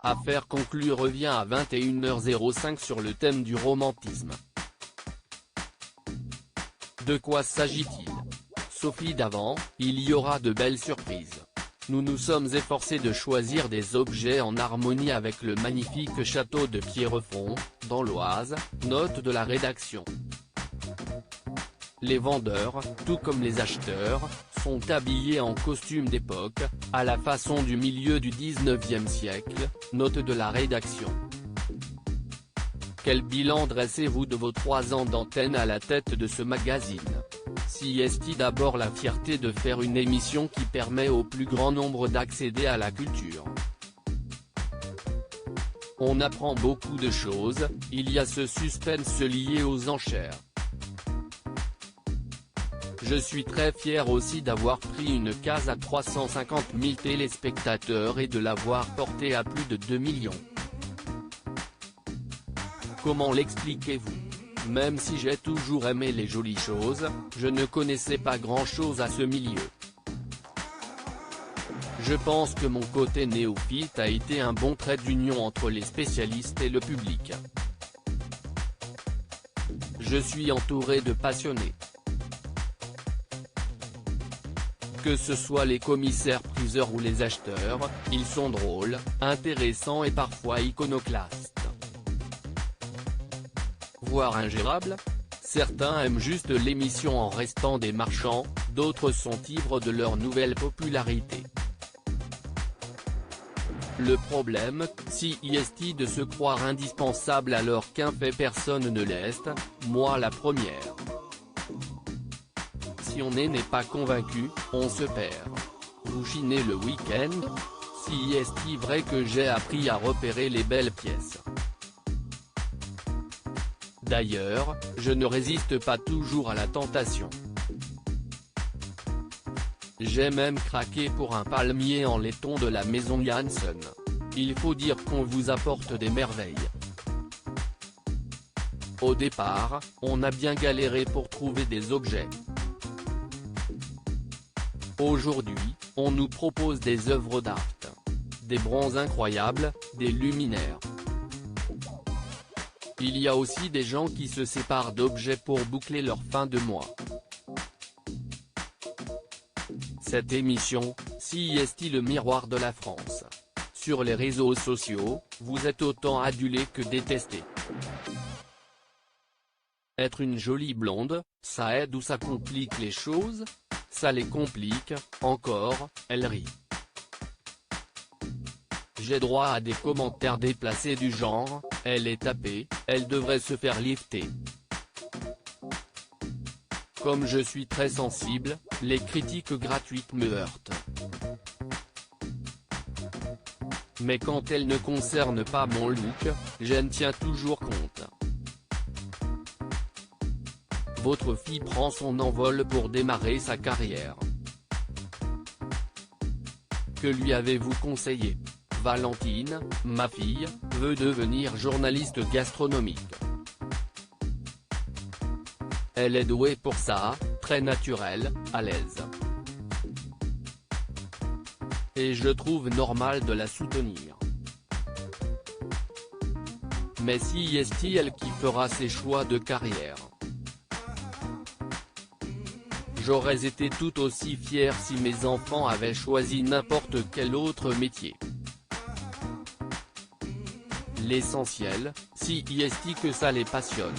Affaire conclue revient à 21h05 sur le thème du romantisme. De quoi s'agit-il? Sophie Davant, il y aura de belles surprises. Nous nous sommes efforcés de choisir des objets en harmonie avec le magnifique château de Pierrefonds, dans l'Oise, note de la rédaction. Les vendeurs, tout comme les acheteurs, sont habillés en costume d'époque, à la façon du milieu du 19e siècle, note de la rédaction. Quel bilan dressez-vous de vos 3 ans d'antenne à la tête de ce magazine? Si est-il d'abord la fierté de faire une émission qui permet au plus grand nombre d'accéder à la culture. On apprend beaucoup de choses, il y a ce suspense lié aux enchères. Je suis très fier aussi d'avoir pris une case à 350 000 téléspectateurs et de l'avoir portée à plus de 2 millions. Comment l'expliquez-vous? Même si j'ai toujours aimé les jolies choses, je ne connaissais pas grand-chose à ce milieu. Je pense que mon côté néophyte a été un bon trait d'union entre les spécialistes et le public. Je suis entouré de passionnés. Que ce soit les commissaires-priseurs ou les acheteurs, ils sont drôles, intéressants et parfois iconoclastes. Voire ingérables? Certains aiment juste l'émission en restant des marchands, d'autres sont ivres de leur nouvelle popularité. Le problème, si est de se croire indispensable alors qu'un fait personne ne l'est, moi la première. Si on n'est pas convaincu, on se perd. Vous chinez le week-end? Si est vrai que j'ai appris à repérer les belles pièces. D'ailleurs, je ne résiste pas toujours à la tentation. J'ai même craqué pour un palmier en laiton de la maison Janssen. Il faut dire qu'on vous apporte des merveilles. Au départ, on a bien galéré pour trouver des objets. Aujourd'hui, on nous propose des œuvres d'art, des bronzes incroyables, des luminaires. Il y a aussi des gens qui se séparent d'objets pour boucler leur fin de mois. Cette émission, si est le miroir de la France. Sur les réseaux sociaux, vous êtes autant adulé que détesté. Être une jolie blonde, ça aide ou ça complique les choses? Ça les complique, encore, elle rit. J'ai droit à des commentaires déplacés du genre, elle est tapée, elle devrait se faire lifter. Comme je suis très sensible, les critiques gratuites me heurtent. Mais quand elles ne concernent pas mon look, j'en tiens toujours compte. Votre fille prend son envol pour démarrer sa carrière. Que lui avez-vous conseillé? Valentine, ma fille, veut devenir journaliste gastronomique. Elle est douée pour ça, très naturelle, à l'aise. Et je trouve normal de la soutenir. Mais si est elle qui fera ses choix de carrière? J'aurais été tout aussi fier si mes enfants avaient choisi n'importe quel autre métier. L'essentiel, si est que ça les passionne.